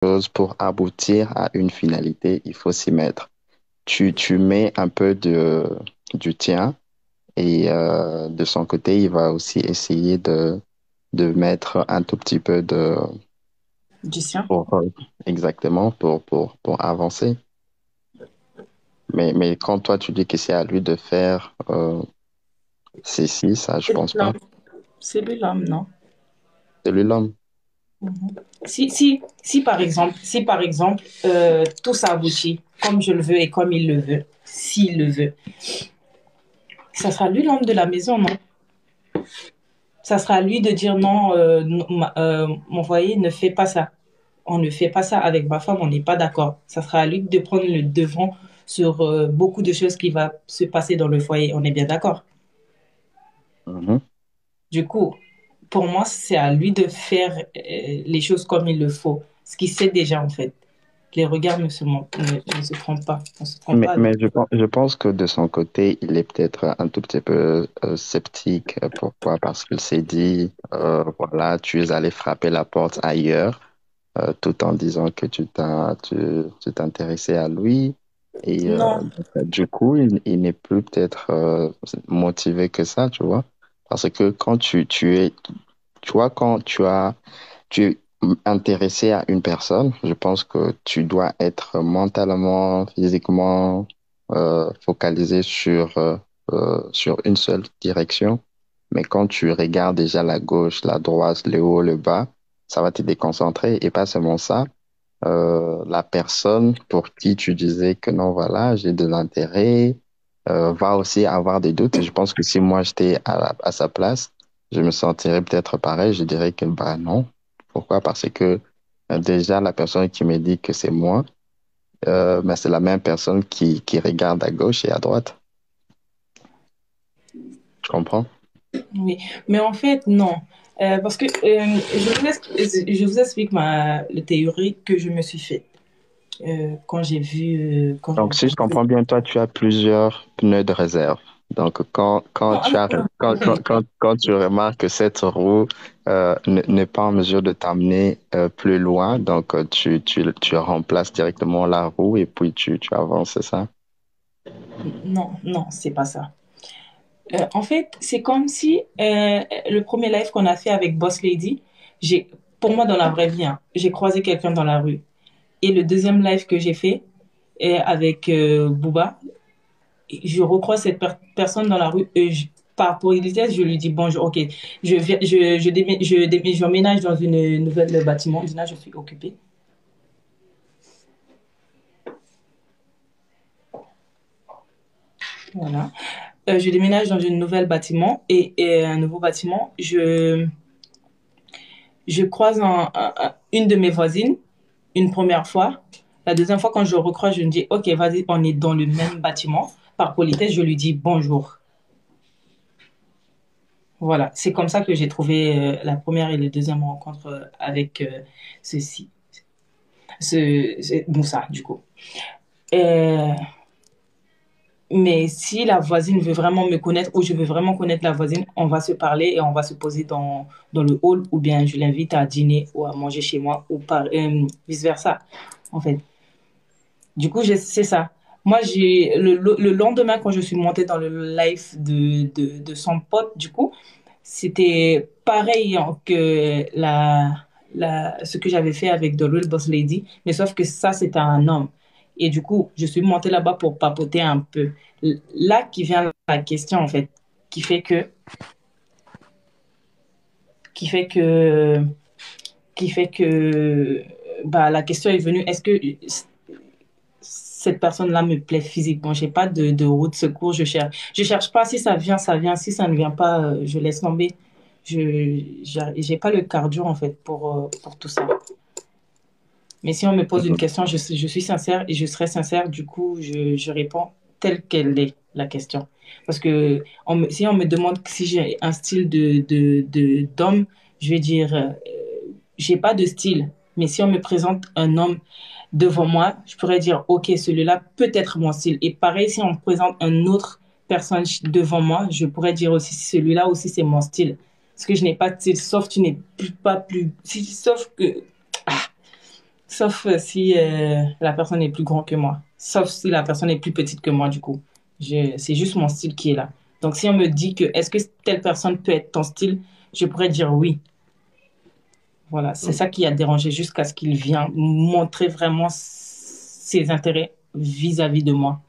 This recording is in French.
chose pour aboutir à une finalité, il faut s'y mettre. Tu mets un peu du tien et de son côté, il va aussi essayer de mettre un tout petit peu Du sien. pour, exactement, pour avancer. Mais quand toi, tu dis que c'est à lui de faire ceci, ça, je C'est lui pense pas. l'homme. C'est lui l'homme, non? C'est lui l'homme. Si par exemple, tout s'aboutit comme je le veux et comme il le veut, s'il le veut, ça sera lui l'homme de la maison, non? Ça sera à lui de dire non, mon foyer ne fait pas ça. On ne fait pas ça avec ma femme, on n'est pas d'accord. Ça sera à lui de prendre le devant sur beaucoup de choses qui vont se passer dans le foyer. On est bien d'accord. Mhm. Du coup, pour moi, c'est à lui de faire les choses comme il le faut. Ce qu'il sait déjà, en fait. Les regards ne se trompent pas. On ne se trompe pas avec. Je pense que de son côté, il est peut-être un tout petit peu sceptique. Pourquoi? Parce qu'il s'est dit, voilà, tu es allé frapper la porte ailleurs, tout en disant que tu t'intéressais à lui. Et Non, du coup, il n'est plus peut-être motivé que ça, tu vois. Parce que quand tu vois, quand tu es intéressé à une personne, je pense que tu dois être mentalement, physiquement focalisé sur une seule direction. Mais quand tu regardes déjà la gauche, la droite, le haut, le bas, ça va te déconcentrer. Et pas seulement ça, la personne pour qui tu disais que non, voilà, j'ai de l'intérêt, va aussi avoir des doutes. Et je pense que si moi j'étais à sa place, je me sentirais peut-être pareil. Je dirais que bah non. Pourquoi? Parce que déjà, la personne qui me dit que c'est moi, mais c'est la même personne qui regarde à gauche et à droite. Tu comprends? oui. Mais en fait, non. Parce que je vous explique la théorie que je me suis faite quand j'ai vu. Donc, si je comprends bien, toi, tu as plusieurs pneus de réserve. Donc, Non, non, quand tu remarques que cette roue n'est pas en mesure de t'amener plus loin, donc tu remplaces directement la roue et puis tu avances, c'est ça? non, non, c'est pas ça. En fait, c'est comme si le premier live qu'on a fait avec Boss Lady, j'ai, pour moi dans la vraie vie, hein, j'ai croisé quelqu'un dans la rue. Et le deuxième live que j'ai fait avec Booba, je recroise cette personne dans la rue. Par politesse, je lui dis bonjour. Ok, j'emménage dans une nouvelle bâtiment. Je dis là, je suis occupée. Voilà. Je déménage dans une nouvelle bâtiment et un nouveau bâtiment. Je croise une de mes voisines une première fois. La deuxième fois, quand je le recroise, je me dis, OK, vas-y, on est dans le même bâtiment. Par politesse, je lui dis bonjour. Voilà, c'est comme ça que j'ai trouvé la première et la deuxième rencontre avec ceci, Moussa, du coup. Euh, mais si la voisine veut vraiment me connaître ou je veux vraiment connaître la voisine, on va se parler et on va se poser dans le hall ou bien je l'invite à dîner ou à manger chez moi ou vice-versa, en fait. Du coup, c'est ça. Moi, le lendemain, quand je suis montée dans le live de son pote, du coup, c'était pareil hein, que ce que j'avais fait avec The Real Boss Lady, mais sauf que ça, c'était un homme. Et du coup, je suis montée là-bas pour papoter un peu. Là qui vient la question, en fait, qui fait que, qui fait que, qui fait que, bah, la question est venue, est-ce que cette personne-là me plaît physiquement. J'ai pas de roue de secours. Je cherche pas si ça vient, ça vient. Si ça ne vient pas, je laisse tomber. J'ai pas le cardio en fait pour tout ça. Mais si on me pose une question, je suis sincère et je serai sincère. Du coup, je réponds telle qu'elle est la question. Parce que si on me demande si j'ai un style d'homme, je vais dire j'ai pas de style. Mais si on me présente un homme devant moi, je pourrais dire, OK, celui-là peut être mon style. Et pareil, si on me présente un autre personne devant moi, je pourrais dire aussi, celui-là aussi, c'est mon style. Parce que je n'ai pas de style, sauf tu n'es pas plus, sauf que, Sauf si la personne est plus grande que moi. Sauf si la personne est plus petite que moi, du coup. C'est juste mon style qui est là. Donc, si on me dit que est-ce que telle personne peut être ton style, je pourrais dire oui. Voilà, c'est ça qui a dérangé jusqu'à ce qu'il vienne montrer vraiment ses intérêts vis-à-vis de moi.